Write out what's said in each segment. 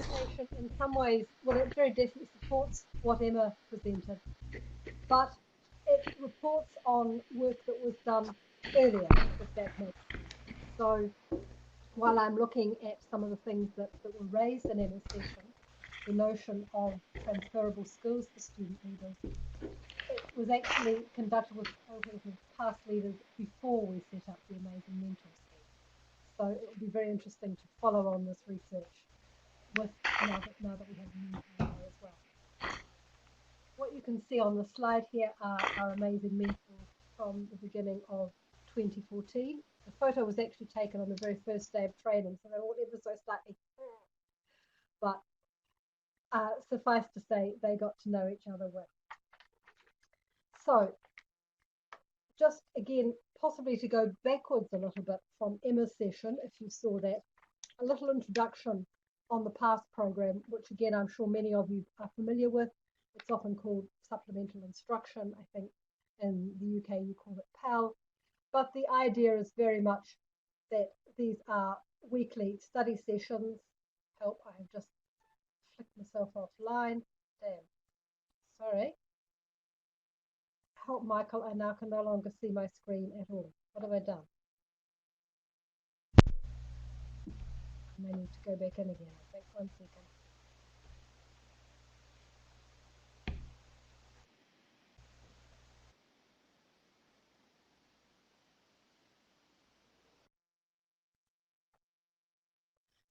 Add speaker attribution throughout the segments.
Speaker 1: presentation in some ways, well, it very definitely supports what Emma presented, but it reports on work that was done earlier, if that makes sense. So while I'm looking at some of the things that were raised in Emma's session, the notion of transferable skills for student leaders, it was actually conducted with a cohort of past leaders before we set up the Amazing Mentor Scheme. So it will be very interesting to follow on this research with now that we have a mentor as well. What you can see on the slide here are our amazing mentors from the beginning of 2014. The photo was actually taken on the very first day of training, so they're all ever so slightly, but suffice to say, they got to know each other well. So just again, possibly to go backwards a little bit from Emma's session, if you saw that, a little introduction on the PASS program, which again, I'm sure many of you are familiar with. It's often called supplemental instruction. I think in the UK you call it PAL. But the idea is very much that these are weekly study sessions. Help, I have just flicked myself offline. Damn, sorry. Help, Michael, I now can no longer see my screen at all. What have I done? I may need to go back in again, I think. 1 second.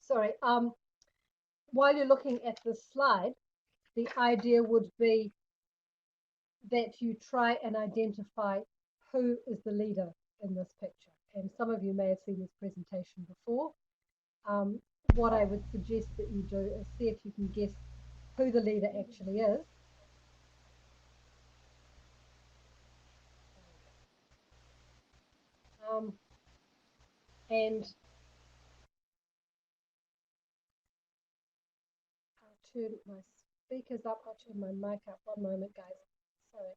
Speaker 1: Sorry, while you're looking at this slide, the idea would be that you try and identify who is the leader in this picture. And some of you may have seen this presentation before. What I would suggest that you do is see if you can guess who the leader actually is. And I'll turn my speakers up, I'll turn my mic up. 1 moment, guys. Sorry.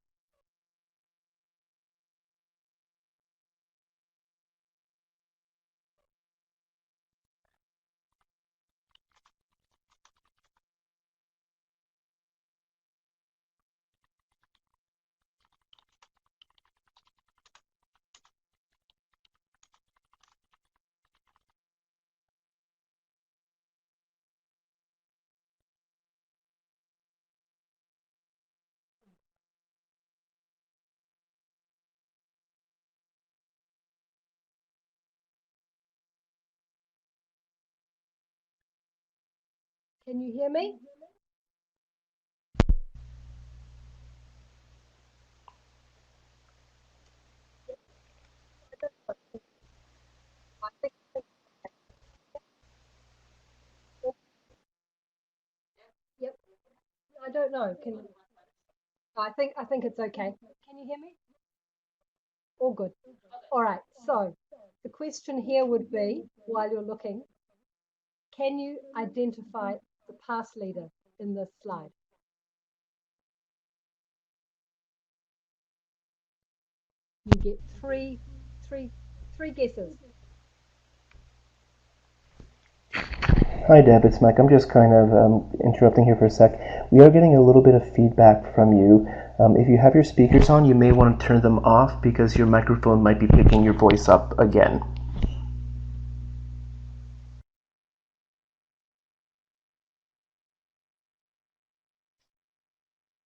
Speaker 1: Can you hear me? I think, yep. I don't know. I think it's okay. Can you hear me? All good. All right. So the question here would be, while you're looking, can you identify the past leader in this slide? You get three guesses.
Speaker 2: Hi Deb, it's Mike. I'm just kind of interrupting here for a sec. We are getting a little bit of feedback from you. If you have your speakers on, you may want to turn them off because your microphone might be picking your voice up again.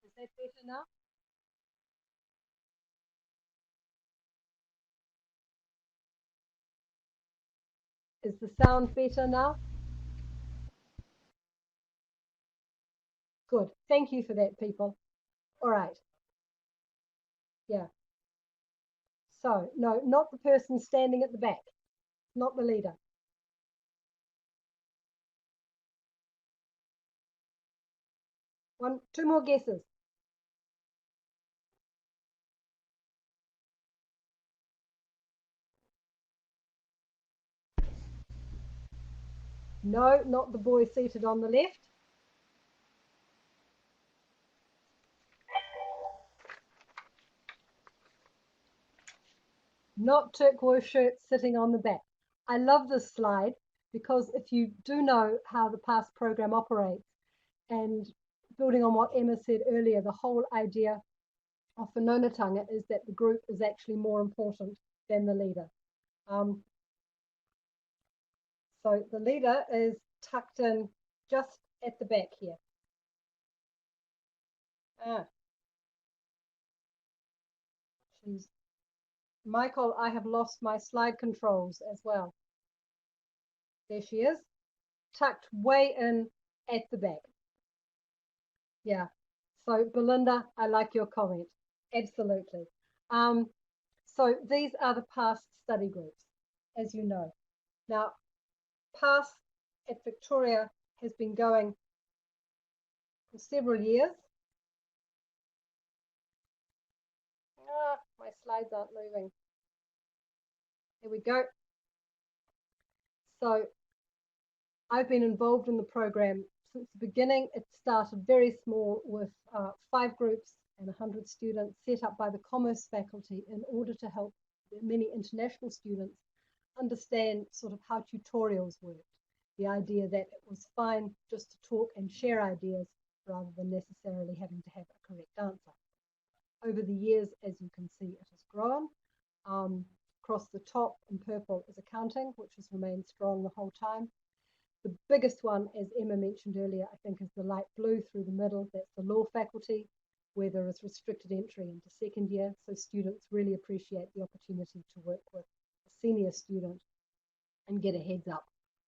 Speaker 1: Is that better now? Is the sound better now? Good. Thank you for that, people. All right. Yeah. So, no, not the person standing at the back, not the leader. Two more guesses. No, not the boy seated on the left. Not turquoise shirt sitting on the back. I love this slide because if you do know how the PASS program operates, and building on what Emma said earlier, the whole idea of whanaungatanga is that the group is actually more important than the leader. So the leader is tucked in just at the back here. Michael, I have lost my slide controls as well. There she is, tucked way in at the back. Yeah. So Belinda, I like your comment. Absolutely. So these are the PASS study groups, as you know. Now, PASS at Victoria has been going for several years. My slides aren't moving. Here we go. So I've been involved in the program since the beginning. It started very small with 5 groups and 100 students set up by the Commerce faculty in order to help many international students understand sort of how tutorials worked. The idea that it was fine just to talk and share ideas rather than necessarily having to have a correct answer. Over the years, as you can see, it has grown. Across the top in purple is accounting, which has remained strong the whole time. The biggest one, as Emma mentioned earlier, I think is the light blue through the middle. That's the law faculty, where there is restricted entry into second year. So students really appreciate the opportunity to work with a senior student and get a heads up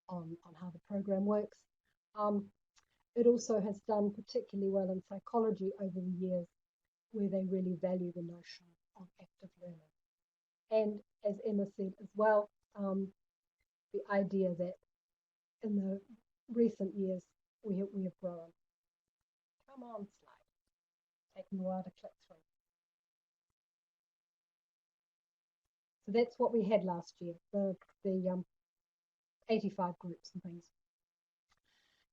Speaker 1: on how the program works. It also has done particularly well in psychology over the years, where they really value the notion of active learning. And as Emma said as well, the idea that in the recent years we have grown. Come on, slide. Taking a while to click through. So that's what we had last year, the 85 groups and things.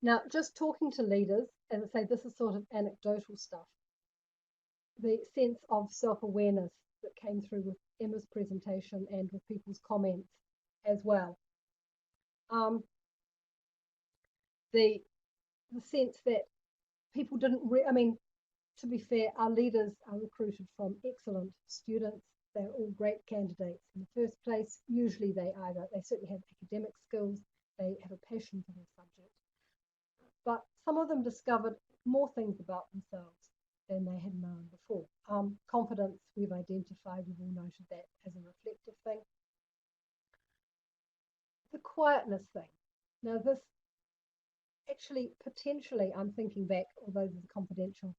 Speaker 1: Now, just talking to leaders, as I say, this is sort of anecdotal stuff. The sense of self-awareness that came through with Emma's presentation and with people's comments as well. The sense that people didn't, I mean, to be fair, our leaders are recruited from excellent students. They're all great candidates in the first place. Usually they certainly have academic skills, they have a passion for their subject. But some of them discovered more things about themselves than they had known before. Confidence, we've identified, we've all noted that as a reflective thing. The quietness thing. Now this actually, potentially, I'm thinking back, although this is confidential,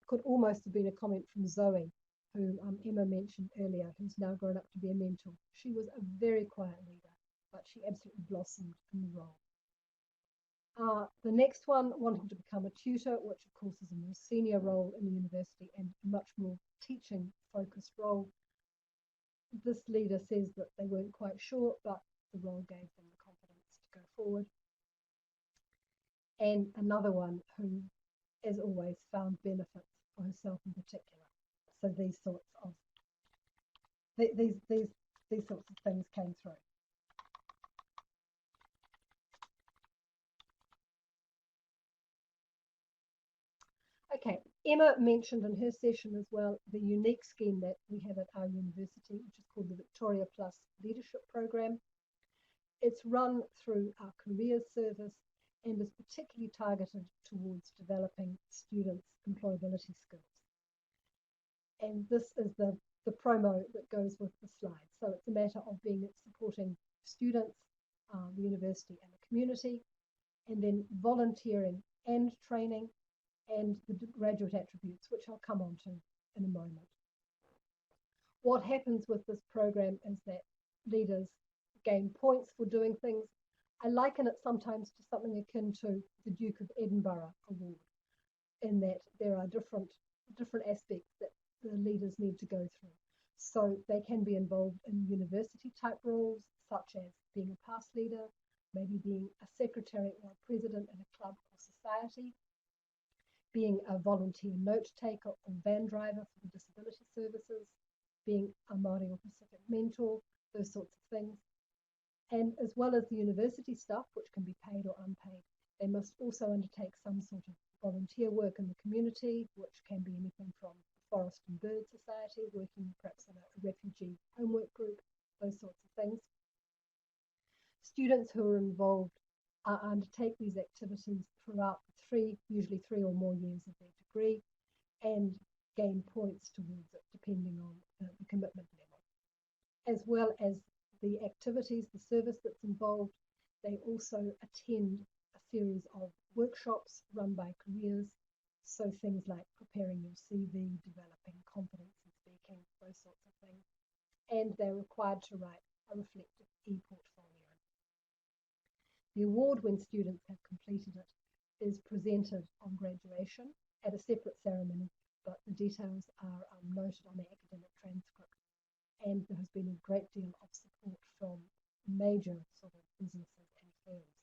Speaker 1: could almost have been a comment from Zoe, who Emma mentioned earlier, who's now grown up to be a mentor. She was a very quiet leader, but she absolutely blossomed in the role. The next one, wanting to become a tutor, which of course is a more senior role in the university and a much more teaching focused role. This leader says that they weren't quite sure, but the role gave them the confidence to go forward. And another one who, as always, found benefits for herself in particular. So these sorts of things came through. Okay, Emma mentioned in her session as well the unique scheme that we have at our university, which is called the Victoria Plus Leadership Program. It's run through our careers service and is particularly targeted towards developing students' employability skills. And this is the promo that goes with the slide. So it's a matter of supporting students, the university and the community, and then volunteering and training and the graduate attributes, which I'll come on to in a moment. What happens with this program is that leaders gain points for doing things. I liken it sometimes to something akin to the Duke of Edinburgh Award, in that there are different aspects that the leaders need to go through. So they can be involved in university type roles, such as being a past leader, maybe being a secretary or a president in a club or society, being a volunteer note taker or van driver for the disability services, being a Māori or Pacific mentor, those sorts of things. And as well as the university stuff, which can be paid or unpaid, they must also undertake some sort of volunteer work in the community, which can be anything from the Forest and Bird Society, working perhaps in a refugee homework group, those sorts of things. Students who are involved undertake these activities throughout usually three or more years of their degree, and gain points towards it depending on the commitment level. As well as the activities, the service that's involved, they also attend a series of workshops run by careers, so things like preparing your CV, developing confidence in speaking, those sorts of things, and they're required to write a reflective e-portfolio. The award, when students have completed it, is presented on graduation at a separate ceremony, but the details are noted on the academic transcript. And there has been a great deal of support from major sort of businesses and firms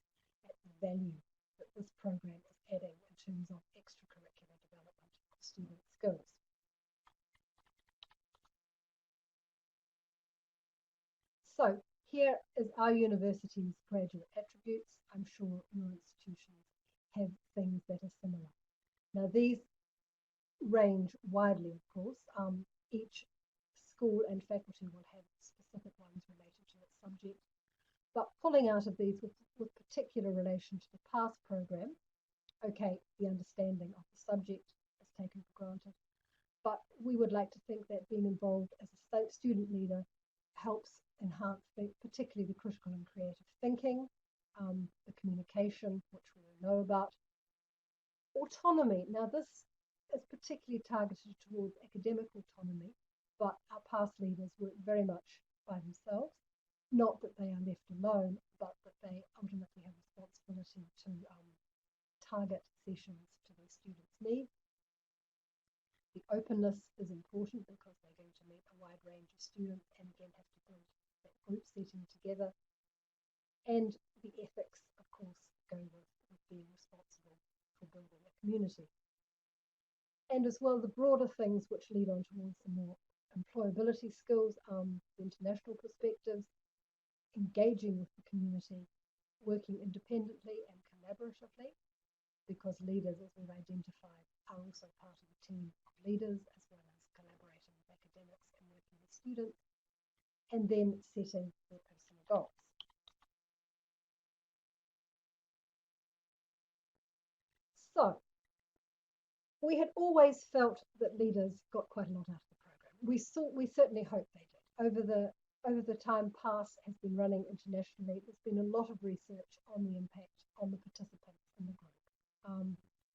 Speaker 1: at the value that this program is adding in terms of extracurricular development of student skills. So here is our university's graduate attributes. I'm sure your institutions have things that are similar. Now these range widely, of course. Each school and faculty will have specific ones related to its subject, but pulling out of these with particular relation to the past program, okay, the understanding of the subject is taken for granted, but we would like to think that being involved as a student leader helps enhance particularly the critical and creative thinking, the communication, which we all know about. Autonomy. Now this is particularly targeted towards academic autonomy, but our past leaders work very much by themselves. Not that they are left alone, but that they ultimately have responsibility to target sessions to their students' needs. The openness is important because they're going to meet a wide range of students and again have to build that group setting together. And the ethics, of course, go with being responsible for building a community. And as well, the broader things which lead on towards the more employability skills, international perspectives, engaging with the community, working independently and collaboratively, because leaders, as we've identified, are also part of a team of leaders, as well as collaborating with academics and working with students, and then setting their personal goals. So, we had always felt that leaders got quite a lot out of the program. We certainly hope they did. Over the time PASS has been running internationally, there's been a lot of research on the impact on the participants in the group.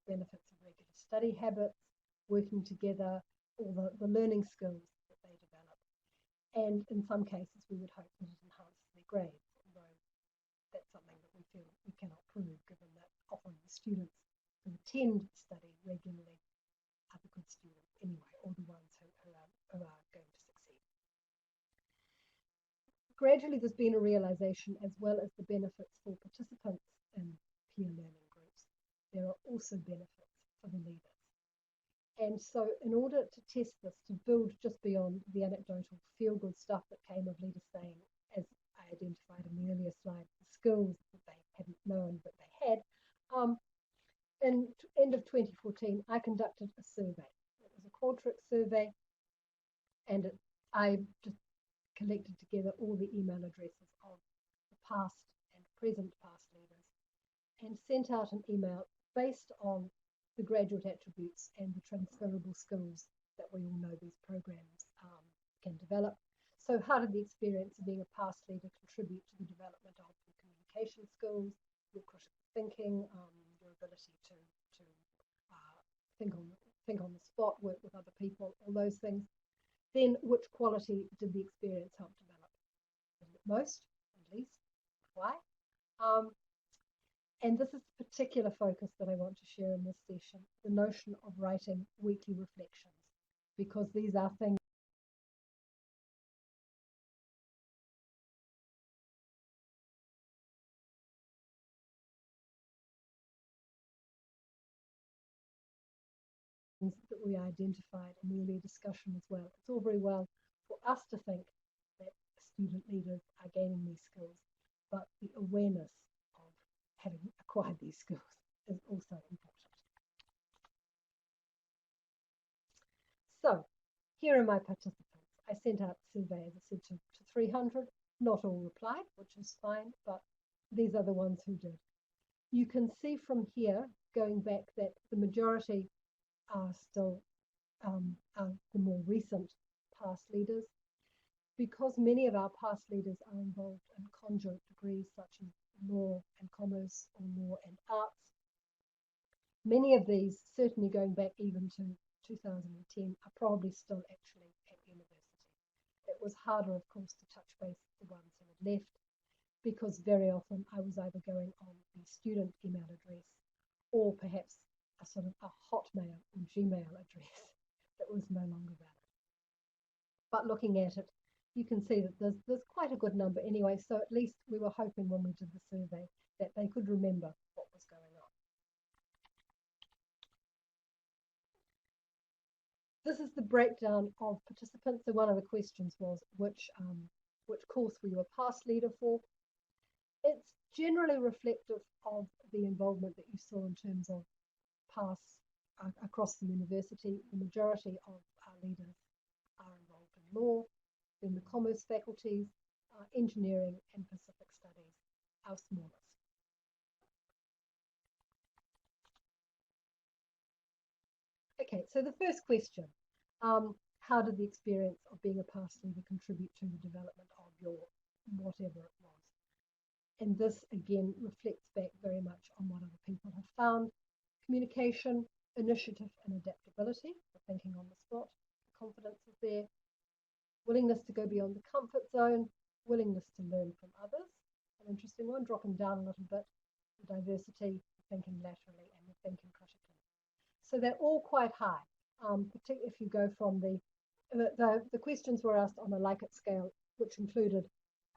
Speaker 1: Benefits of regular study habits, working together, all the learning skills that they develop. And in some cases, we would hope that it enhances their grades, although that's something that we feel we cannot prove, given that often the students who attend study regularly are the good students anyway, or the ones who are going to succeed. Gradually, there's been a realization, as well as the benefits for participants in peer learning groups, there are also benefits for the leaders. And so in order to test this, to build just beyond the anecdotal feel-good stuff that came of leaders saying, as I identified in the earlier slide, the skills that they hadn't known that they had, in end of 2014, I conducted a survey. It was a Qualtrics survey, and I just collected together all the email addresses of the past and present past leaders and sent out an email based on the graduate attributes and the transferable skills that we all know these programs can develop. So how did the experience of being a past leader contribute to the development of your communication skills, your critical thinking, your ability to think on the spot, work with other people, all those things? Then which quality did the experience help develop? Most, at least, why? And this is the particular focus that I want to share in this session, the notion of writing weekly reflections, because these are things that we identified in the earlier discussion as well. It's all very well for us to think that student leaders are gaining these skills, but the awareness of having acquired these skills is also important. So here are my participants. I sent out the survey, as I said, to 300. Not all replied, which is fine, but these are the ones who did. You can see from here, going back, that the majority are still the more recent past leaders, because many of our past leaders are involved in conjunct degrees such as law and commerce or law and arts. Many of these, certainly going back even to 2010, are probably still actually at university. It was harder, of course, to touch base with the ones who had left, because very often I was either going on the student email address or perhaps a sort of a Hotmail or Gmail address that was no longer valid. But looking at it, you can see that there's quite a good number anyway, so at least we were hoping when we did the survey that they could remember what was going on. This is the breakdown of participants. So one of the questions was which course were you a past leader for? It's generally reflective of the involvement that you saw in terms of past across the university. The majority of our leaders are involved in law, then the commerce faculties, engineering and Pacific studies, our smallest. Okay, so the first question, how did the experience of being a past leader contribute to the development of your whatever it was? And this again reflects back very much on what other people have found. Communication, initiative and adaptability, thinking on the spot, the confidence is there. Willingness to go beyond the comfort zone, willingness to learn from others, an interesting one, dropping down a little bit, the diversity, the thinking laterally and the thinking critically. So they're all quite high, particularly if you go from the questions were asked on a Likert scale, which included,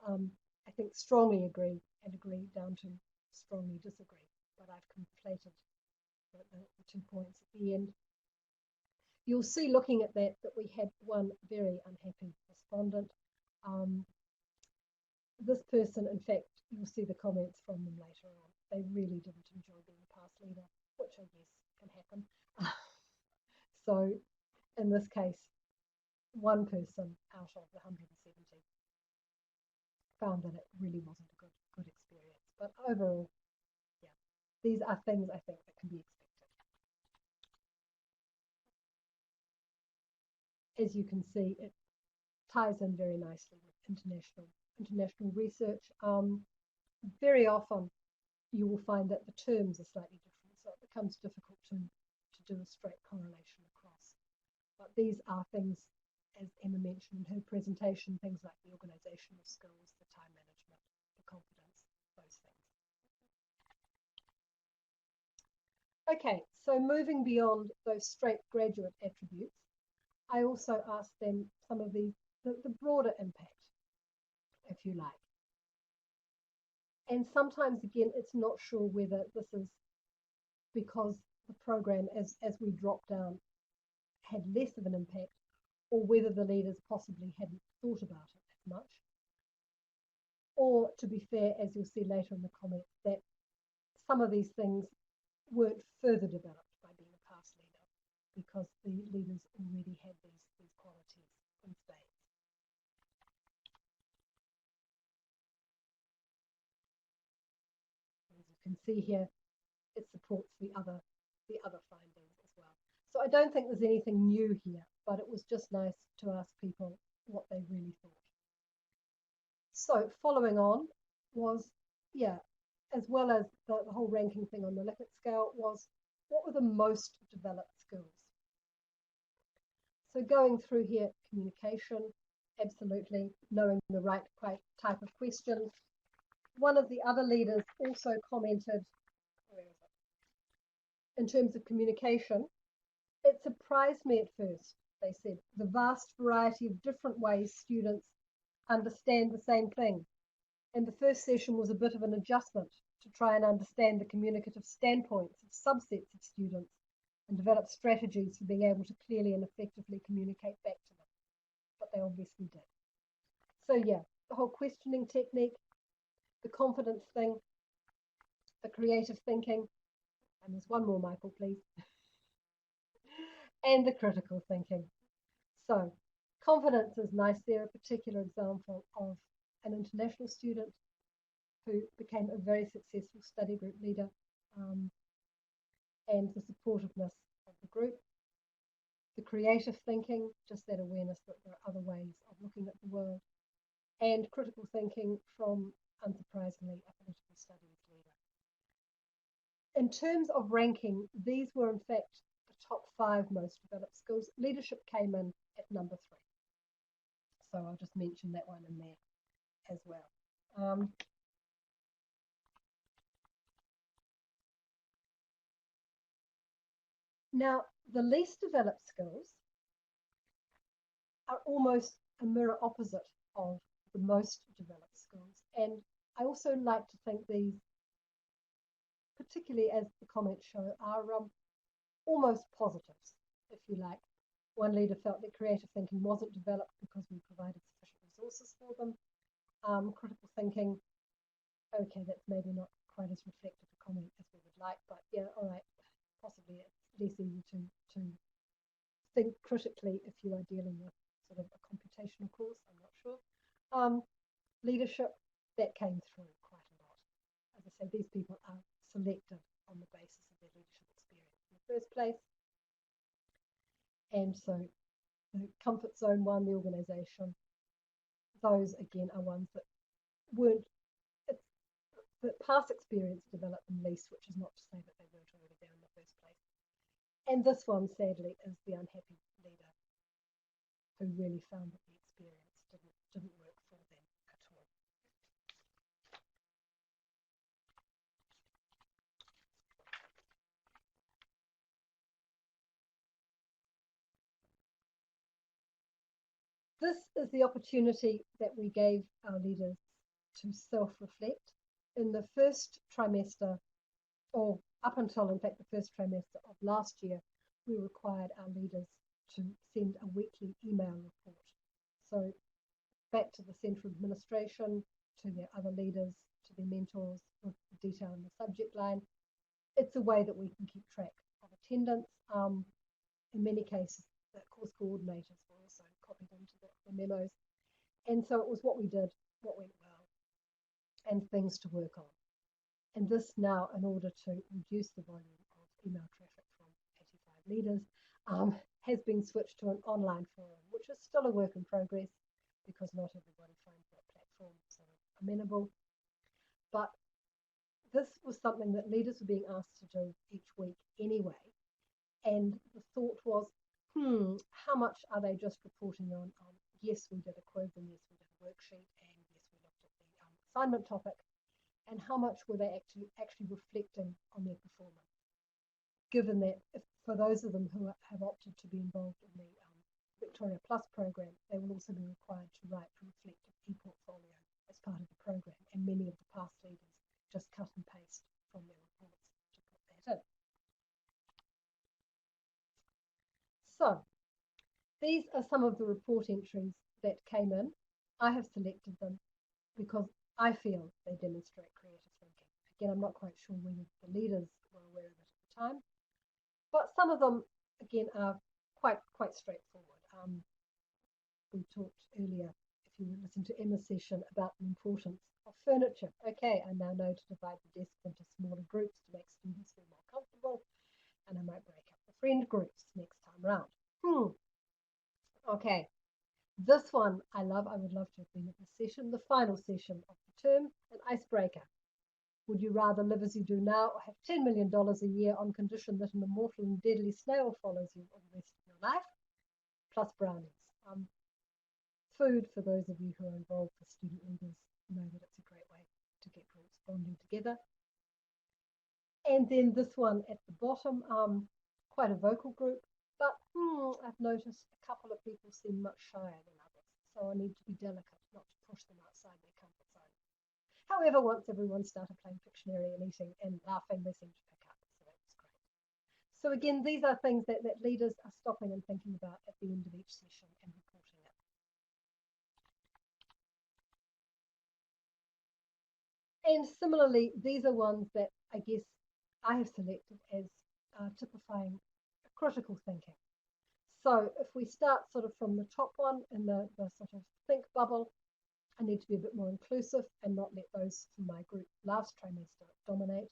Speaker 1: I think, strongly agree and agree down to strongly disagree, but I've conflated the 2 points at the end. You'll see looking at that we had one very unhappy respondent. This person, in fact, you'll see the comments from them later on. They really didn't enjoy being a past leader, which I guess can happen. So in this case, one person out of the 170 found that it really wasn't a good experience. But overall, yeah, these are things I think that can be expected. As you can see, it ties in very nicely with international research. Very often you will find that the terms are slightly different, so it becomes difficult to do a straight correlation across. But these are things, as Emma mentioned in her presentation, things like the organizational skills, the time management, the confidence, those things. Okay, so moving beyond those straight graduate attributes, I also asked them some of the broader impact, if you like. And sometimes, again, it's not sure whether this is because the program, as we drop down, had less of an impact, or whether the leaders possibly hadn't thought about it as much. Or, to be fair, as you'll see later in the comments, that some of these things weren't further developed by being a past leader, because the leaders already had these qualities in spades. As you can see here, it supports the other findings as well. So I don't think there's anything new here, but it was just nice to ask people what they really thought. So following on was, yeah, as well as the whole ranking thing on the Likert scale, was what were the most developed skills? So going through here, communication, absolutely, knowing the right type of questions. One of the other leaders also commented, where is it? In terms of communication, it surprised me at first, they said, the vast variety of different ways students understand the same thing. And the first session was a bit of an adjustment to try and understand the communicative standpoints of subsets of students and develop strategies for being able to clearly and effectively communicate back to them. But they obviously did. So yeah, the whole questioning technique, the confidence thing, the creative thinking, and there's one more, Michael, please, and the critical thinking. So confidence is nice there, a particular example of an international student who became a very successful study group leader, and the supportiveness of the group. The creative thinking, just that awareness that there are other ways of looking at the world, and critical thinking from, unsurprisingly, a political studies leader. In terms of ranking, these were in fact the top 5 most developed skills. Leadership came in at number 3. So I'll just mention that one in there as well. Now, the least developed skills are almost a mirror opposite of the most developed skills. And I also like to think these, particularly as the comments show, are almost positives, if you like. One leader felt that creative thinking wasn't developed because we provided sufficient resources for them. Critical thinking, okay, that's maybe not quite as reflective a comment as we would like, but yeah, all right, possibly it's less easy to think critically if you are dealing with sort of a computational course, I'm not sure. Leadership, that came through quite a lot. As I say, these people are selected on the basis of their leadership experience in the first place. And so the comfort zone one, the organisation, those again are ones that weren't, the past experience developed them least, which is not to say that they weren't already there in the first place. And this one, sadly, is the unhappy leader who really found that the experience didn't work for them at all. This is the opportunity that we gave our leaders to self-reflect. In the first trimester, or up until, in fact, the first trimester of last year, we required our leaders to send a weekly email report. So back to the central administration, to their other leaders, to their mentors, with the detail in the subject line. It's a way that we can keep track of attendance. In many cases, the course coordinators were also copied into the memos. And so it was what we did, what went well, and things to work on. And this now, in order to reduce the volume of email traffic from 85 leaders, has been switched to an online forum, which is still a work in progress because not everybody finds that platform sort of amenable. But this was something that leaders were being asked to do each week anyway. And the thought was, how much are they just reporting on? Yes, we did a quiz, and yes, we did a worksheet, and yes, we looked at the assignment topic, and how much were they actually reflecting on their performance? Given that for those of them who have opted to be involved in the Victoria Plus program, they will also be required to write a reflective e-portfolio as part of the program, and many of the past leaders just cut and paste from their reports to put that in. So these are some of the report entries that came in. I have selected them because I feel they demonstrate creative thinking. Again, I'm not quite sure whether the leaders were aware of it at the time, but some of them, again, are quite straightforward. We talked earlier, if you listened to Emma's session, about the importance of furniture. Okay, I now know to divide the desks into smaller groups to make students feel more comfortable, and I might break up the friend groups next time round. Okay, this one I love. I would love to have been at this session, the final session of the term, an icebreaker. Would you rather live as you do now or have $10 million a year on condition that an immortal and deadly snail follows you all the rest of your life? Plus brownies. Food, for those of you who are involved with student leaders, know that it's a great way to get groups bonding together. And then this one at the bottom, quite a vocal group, but I've noticed a couple of people seem much shyer than others, so I need to be delicate, not to push them outside their comfort zone. However, once everyone started playing Pictionary and eating and laughing, they seemed to pick up, so that was great. So again, these are things that leaders are stopping and thinking about at the end of each session and reporting it. And similarly, these are ones that I guess I have selected as typifying critical thinking. So if we start sort of from the top one in the sort of think bubble, I need to be a bit more inclusive and not let those from my group last trimester dominate.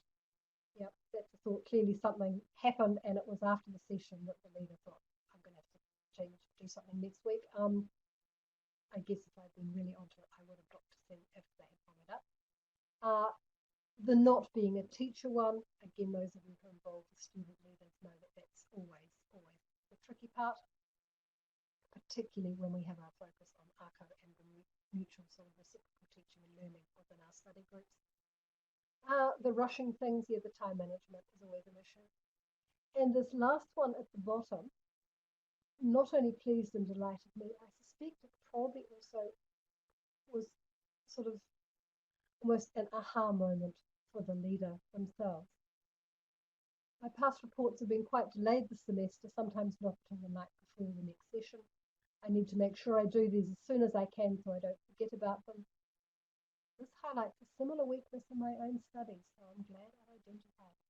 Speaker 1: Yep, that's a thought. Clearly something happened, and it was after the session that the leader thought, I'm going to have to change, do something next week. I guess if I'd been really onto it, I would have got to see if they had followed up. The not being a teacher one, again, those of you who are involved with student leaders know that that's always the tricky part, particularly when we have our focus on ACO and the mutual sort of reciprocal teaching and learning within our study groups. The rushing things, yeah, the time management is always an issue. And this last one at the bottom, not only pleased and delighted me, I suspect it probably also was sort of almost an aha moment for the leader themselves. My past reports have been quite delayed this semester, sometimes not until the night before the next session. I need to make sure I do these as soon as I can so I don't forget about them. This highlights a similar weakness in my own studies, so I'm glad I identified it.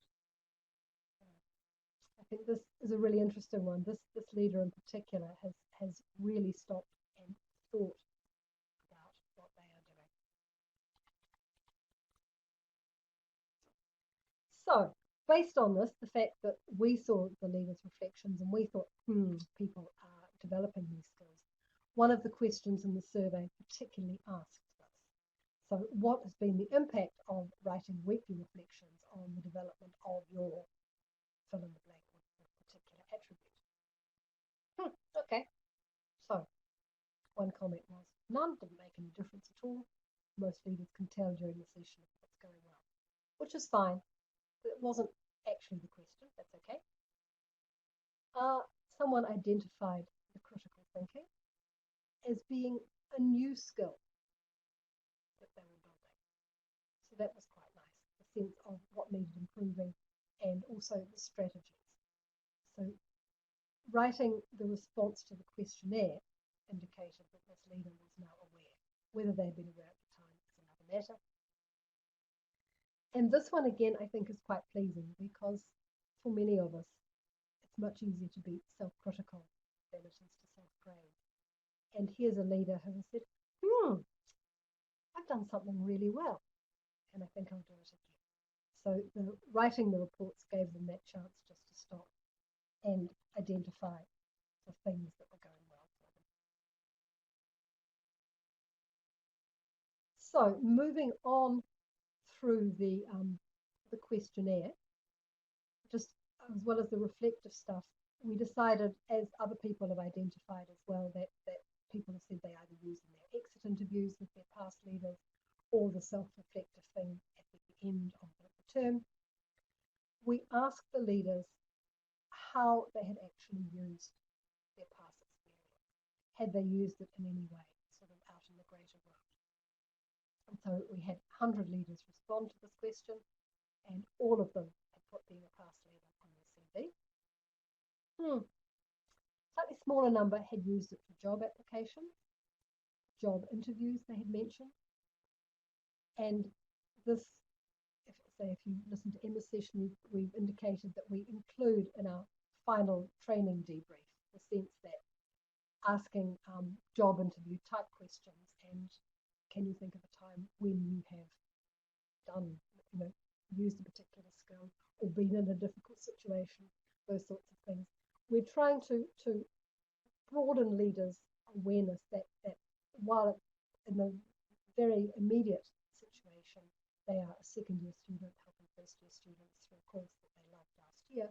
Speaker 1: I think this is a really interesting one. This leader in particular has really stopped and thought about what they are doing. So, based on this, the fact that we saw the leader's reflections and we thought, people are developing these skills, one of the questions in the survey particularly asked this. So, what has been the impact of writing weekly reflections on the development of your fill in the blank with a particular attribute? Okay. So, one comment was, none, didn't make any difference at all. Most leaders can tell during the session if it's going well, which is fine. It wasn't actually the question, that's okay. Someone identified the critical thinking as being a new skill that they were building. So that was quite nice, the sense of what needed improving and also the strategies. So writing the response to the questionnaire indicated that this leader was now aware. Whether they had been aware at the time is another matter. And this one, again, I think is quite pleasing because for many of us, it's much easier to be self-critical than it is to self-praise. And here's a leader who has said, I've done something really well, and I think I'll do it again. So writing the reports gave them that chance just to stop and identify the things that were going well for them. So moving on through the questionnaire, just as well as the reflective stuff, we decided, as other people have identified as well, that people have said they either use in their exit interviews with their past leaders or the self-reflective thing at the end of the term. We asked the leaders how they had actually used their past experience. Had they used it in any way, sort of out in the greater world? And so we had 100 leaders respond to this question, and all of them had put being a past leader on their CV. Slightly smaller number had used it for job applications, job interviews they had mentioned. And this, if you listen to Emma's session, we've indicated that we include in our final training debrief the sense that asking job interview type questions and can you think of a time when you have done, used a particular skill or been in a difficult situation, those sorts of things. We're trying to broaden leaders' awareness that while in the very immediate situation, they are a second-year student helping first-year students through a course that they loved last year,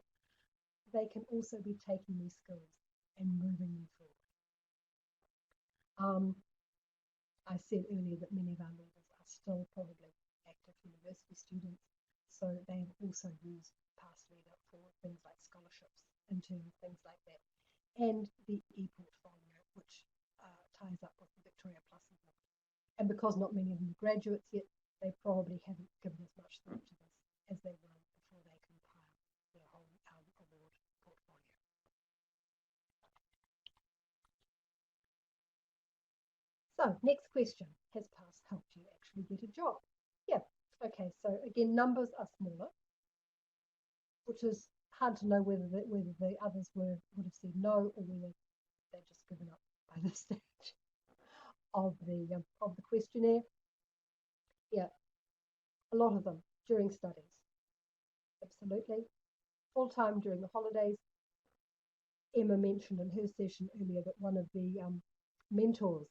Speaker 1: they can also be taking these skills and moving them forward. I said earlier that many of our leaders are still probably active university students, so they have also used past leader for things like scholarships, interns, things like that, and the e-portfolio, which ties up with the Victoria Plus award. And because not many of them are graduates yet, they probably haven't given as much thought to this as they will before they compile their whole award portfolio. So next question, has PASS helped you actually get a job? Yeah, Okay, so again, numbers are smaller, which is hard to know whether the others would have said no or whether they'd just given up by this stage of the questionnaire. Yeah, a lot of them during studies, absolutely. Full time during the holidays. Emma mentioned in her session earlier that one of the mentors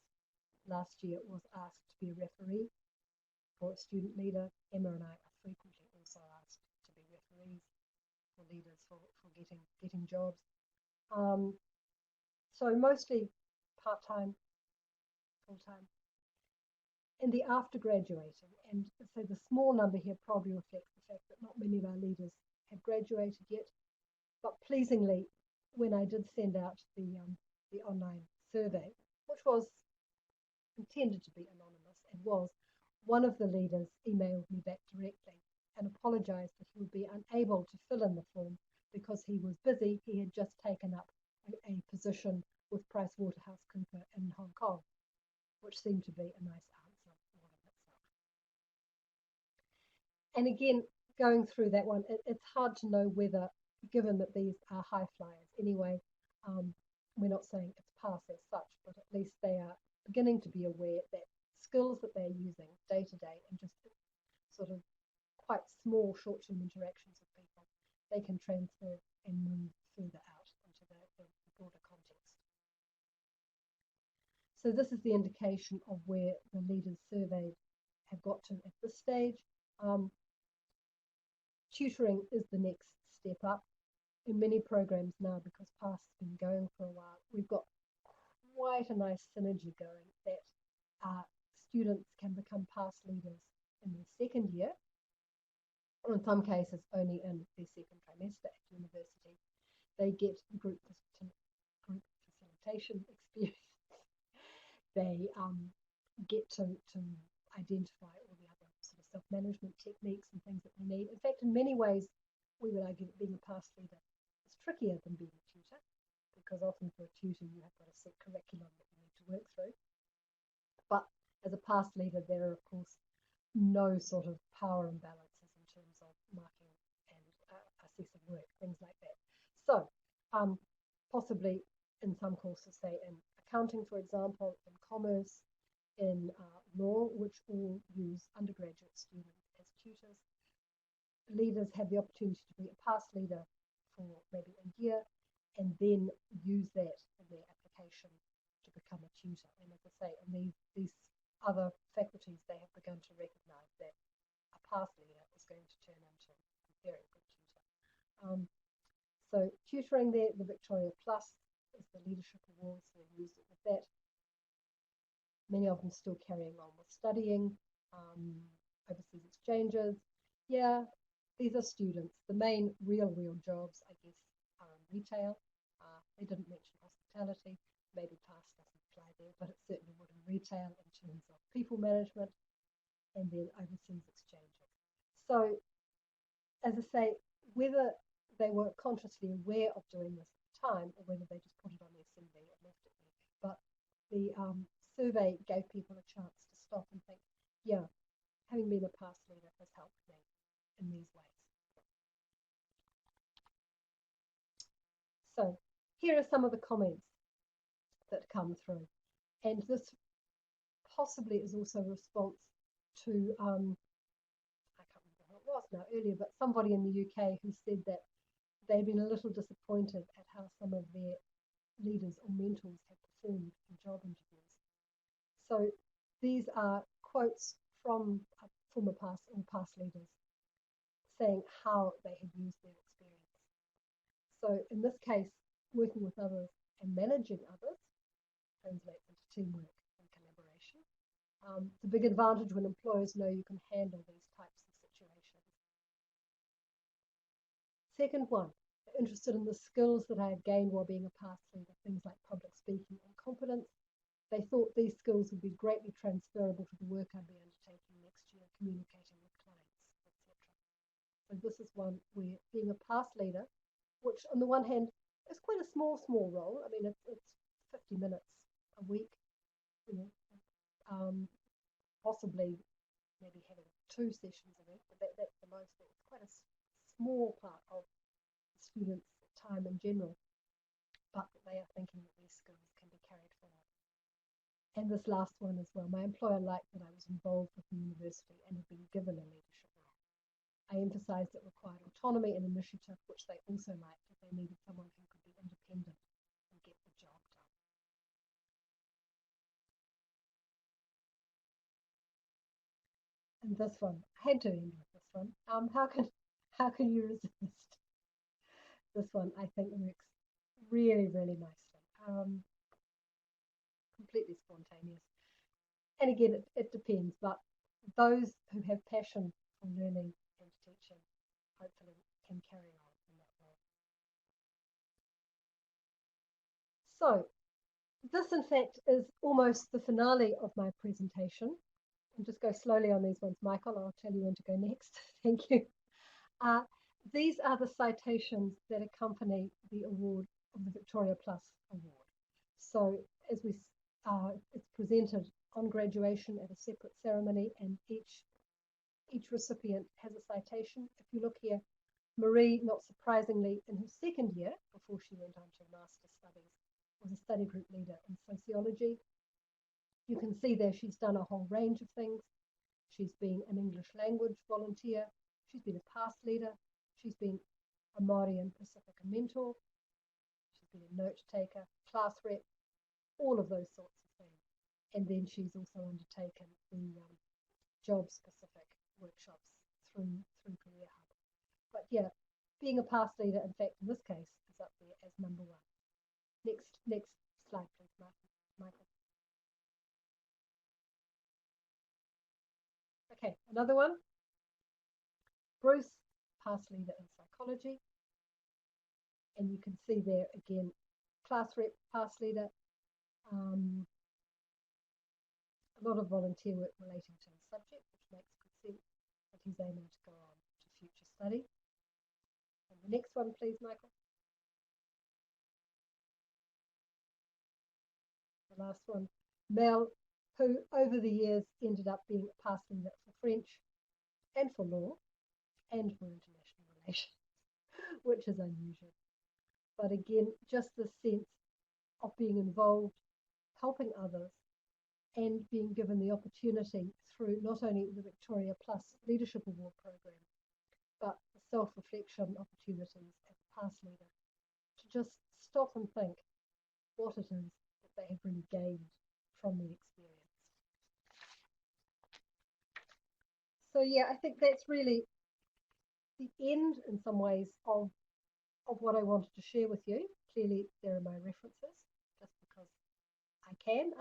Speaker 1: last year was asked to be a referee for a student leader. Emma and I are frequently also asked to be referees for leaders for getting jobs. So mostly part-time, full-time. And the after graduating, and so the small number here probably reflects the fact that not many of our leaders have graduated yet. But pleasingly, when I did send out the online survey, which was intended to be anonymous and was, one of the leaders emailed me back directly and apologized that he would be unable to fill in the form because he was busy. He had just taken up a position with PricewaterhouseCoopers in Hong Kong, which seemed to be a nice answer all in itself. And again, going through that one, it's hard to know whether, given that these are high flyers anyway, we're not saying it's pass as such, but at least they are beginning to be aware that skills that they're using day to day and just sort of quite small short-term interactions with people, they can transfer and move further out into the broader context. So this is the indication of where the leaders surveyed have got to at this stage. Tutoring is the next step up. In many programs now, because PASS has been going for a while, we've got quite a nice synergy going that students can become PASS leaders in their second year, or in some cases only in their second trimester at university. They get group facilitation experience. They get to identify all the other sort of self-management techniques and things that they need. In fact, in many ways, we would argue that being a PASS leader is trickier than being a tutor, because often for a tutor you have got a set curriculum that you need to work through. But as a PASS leader, there are of course no sort of power imbalances in terms of marking and assessing work, things like that. So possibly in some courses, say in accounting, for example, in commerce, in law, which all use undergraduate students as tutors, leaders have the opportunity to be a PASS leader for maybe a year and then use that in their application to become a tutor. And as I say, in these other faculties, they have begun to recognise that a PASS leader is going to turn into a very good tutor. So tutoring there, the Victoria Plus is the leadership award, so they use it with that. Many of them still carrying on with studying, overseas exchanges. Yeah, these are students. The main real jobs, I guess, are in retail. They didn't mention hospitality. Maybe PASS doesn't apply there, but it certainly would in retail in terms of people management and then overseas exchanges. So, as I say, whether they were consciously aware of doing this at the time or whether they just put it on their CV and left it there, but the survey gave people a chance to stop and think, yeah, having been a PASS leader has helped me in these ways. So here are some of the comments that come through. And this possibly is also a response to, I can't remember who it was now earlier, but somebody in the UK who said that they'd been a little disappointed at how some of their leaders or mentors had performed in job interviews. So these are quotes from former PASS or PASS leaders saying how they had used their experience. So in this case, working with others and managing others translates into teamwork and collaboration. It's a big advantage when employers know you can handle these types of situations. Second one, interested in the skills that I had gained while being a PASS leader, things like public speaking and competence. They thought these skills would be greatly transferable to the work I'd be undertaking next year, communicating with clients, etc. So this is one where being a PASS leader, which on the one hand is quite a small role. I mean, it's 50 minutes a week, you know, possibly maybe having 2 sessions a week, but that's the most. It's quite a small part of students' time in general, but they are thinking that these skills can be carried forward. And this last one as well, my employer liked that I was involved with the university and had been given a leadership role. I emphasised it required autonomy and initiative, which they also liked, if they needed someone who could be independent and get the job done. And this one, I had to end with this one. How can you resist? This one I think works really, really nicely. Completely spontaneous. And again, it depends, but those who have passion for learning and teaching hopefully can carry on in that way. So this, in fact, is almost the finale of my presentation. I'll just go slowly on these ones, Michael. I'll tell you when to go next. Thank you. These are the citations that accompany the award of the Victoria Plus Award. So as it's presented on graduation at a separate ceremony, and each recipient has a citation. If you look here, Marie, not surprisingly, in her second year, before she went on to master's studies, was a study group leader in sociology. You can see there she's done a whole range of things. She's been an English language volunteer. She's been a past leader. She's been a Māori and Pacifica mentor. She's been a note taker, class rep, all of those sorts of things. And then she's also undertaken the job-specific workshops through Career Hub. But yeah, being a past leader, in fact, in this case, is up there as number 1. Next slide, please, Michael. Okay, another one. Bruce, past leader in psychology. And you can see there again, class rep, past leader, a lot of volunteer work relating to the subject, which makes good sense, but he's aiming to go on to future study. And the next one, please, Michael. The last one, Mel, who over the years ended up being a past leader for French and for law and for international relations, which is unusual. But again, just the sense of being involved, helping others, and being given the opportunity through not only the Victoria Plus Leadership Award program, but the self-reflection opportunities as a past leader, to just stop and think what it is that they have really gained from the experience. So yeah, I think that's really the end in some ways of what I wanted to share with you. Clearly there are my references, just because I can.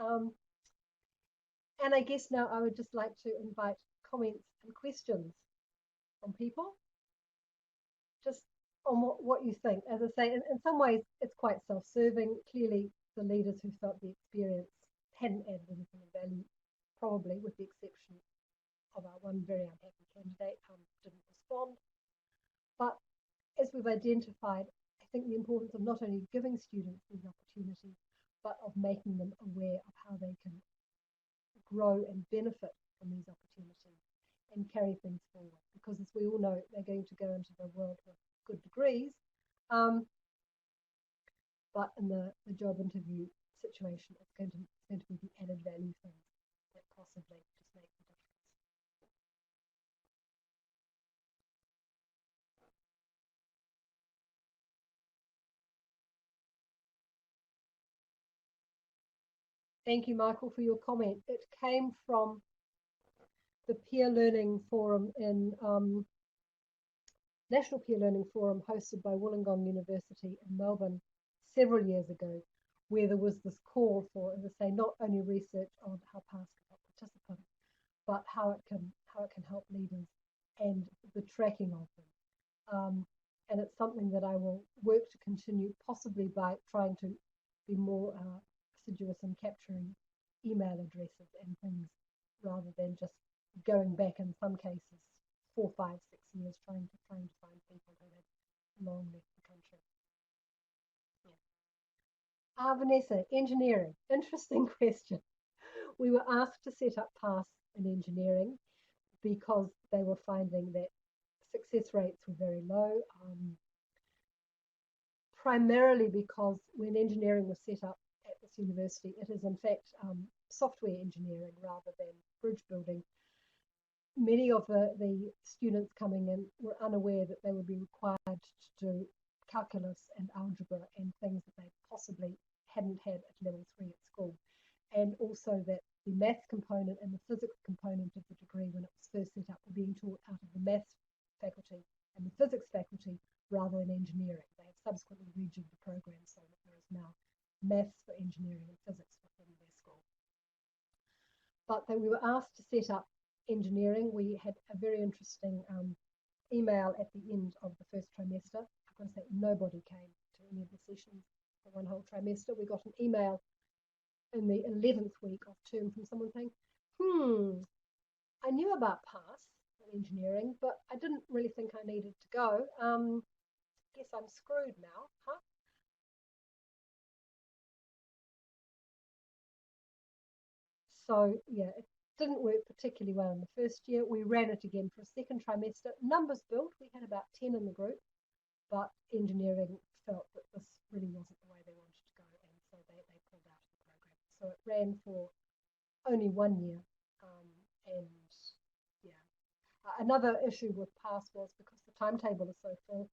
Speaker 1: And I guess now I would just like to invite comments and questions from people, just on what you think. As I say, in some ways it's quite self-serving. Clearly the leaders who felt the experience hadn't added anything of value, probably with the exception of our one very unhappy candidate, didn't respond. But as we've identified, I think the importance of not only giving students these opportunities, but of making them aware of how they can grow and benefit from these opportunities and carry things forward. Because as we all know, they're going to go into the world with good degrees, but in the job interview situation, it's going to be the added value things that possibly just make the difference. Thank you, Michael, for your comment. It came from the Peer Learning Forum in National Peer Learning Forum hosted by Wollongong University in Melbourne several years ago, where there was this call for, as I say, not only research on how past can help participants, but how it can help leaders and the tracking of them. And it's something that I will work to continue, possibly by trying to be more assiduous in capturing email addresses and things, rather than just going back in some cases 4, 5, 6 years trying to find people who had long left the country. Yeah. Vanessa, engineering, interesting question. We were asked to set up paths in engineering. because they were finding that success rates were very low, primarily because when engineering was set up at this university, it is in fact software engineering rather than bridge building. Many of the students coming in were unaware that they would be required to do calculus and algebra and things that they possibly hadn't had at level 3 at school. And also that the maths component and the physics component of the degree when it was first set up were being taught out of the maths faculty and the physics faculty rather than engineering. They have subsequently rejigged the program so that there is now maths for engineering and physics within their school. But we were asked to set up engineering. We had a very interesting email at the end of the first trimester. I've got to say, nobody came to any of the sessions for one whole trimester. We got an email in the 11th week of term from someone saying, I knew about PASS and engineering, but I didn't really think I needed to go. Guess I'm screwed now, huh? So yeah, it didn't work particularly well in the first year. We ran it again for a second trimester. Numbers built, we had about 10 in the group, but engineering felt that this really wasn't the way they wanted to go, and so they pulled out of the program. So it ran for only 1 year, and yeah. Another issue with PASS was because the timetable is so full,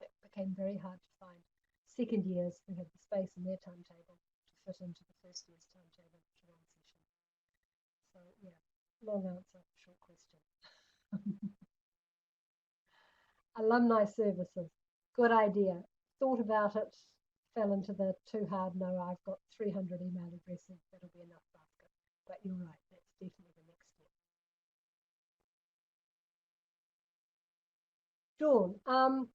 Speaker 1: it became very hard to find second years who had the space in their timetable to fit into the first year's timetable to one session. So yeah, long answer, short question. Alumni services, good idea. Thought about it, fell into the too hard, no, I've got 300 email addresses, that'll be enough basket. But you're right, that's definitely the next step. Dawn,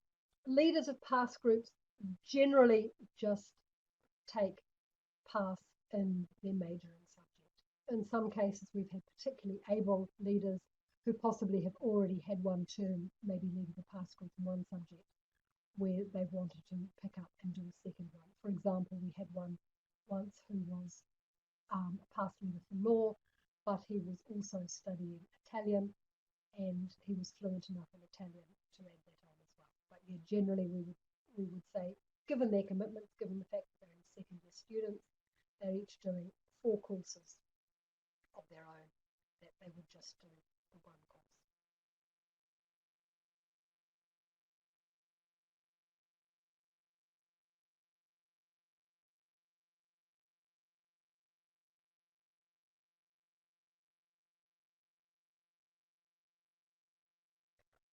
Speaker 1: leaders of PASS groups generally just take PASS in their majoring subject. In some cases, we've had particularly able leaders who possibly have already had one term, maybe leading the PASS group in one subject, where they've wanted to pick up and do a second one. For example, we had one once who was a PASS leader for law, but he was also studying Italian, and he was fluent enough in Italian to add that on as well. But yeah, generally we would say, given their commitments, given the fact that they're in second year students, they're each doing 4 courses of their own, that they would just do the one course.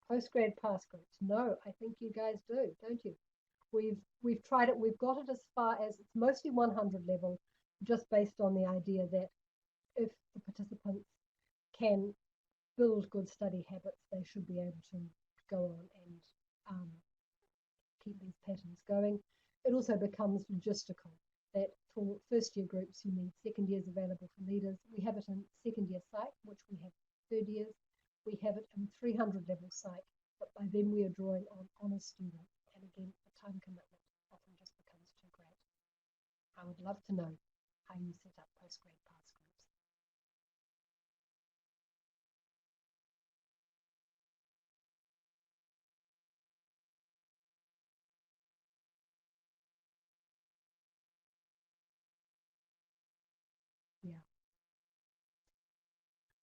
Speaker 1: Postgrad PASS groups. No, I think you guys do, don't you? We've tried it. We've got it as far as it's mostly 100 level, just based on the idea that if the participants can build good study habits, they should be able to go on and keep these patterns going. It also becomes logistical that for first year groups, you need second years available for leaders. We have it in second year psych, which we have third years. We have it in 300 level psych, but by then we are drawing on honours students. And again, the time commitment often just becomes too great. I would love to know how you set up postgrad PASS groups. Yeah.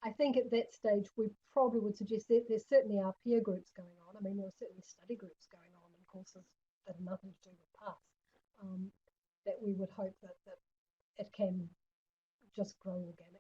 Speaker 1: I think at that stage, we probably would suggest that there certainly are peer groups going on. I mean, there are certainly study groups going on in courses that have nothing to do with PASS, that we would hope that it can just grow organically.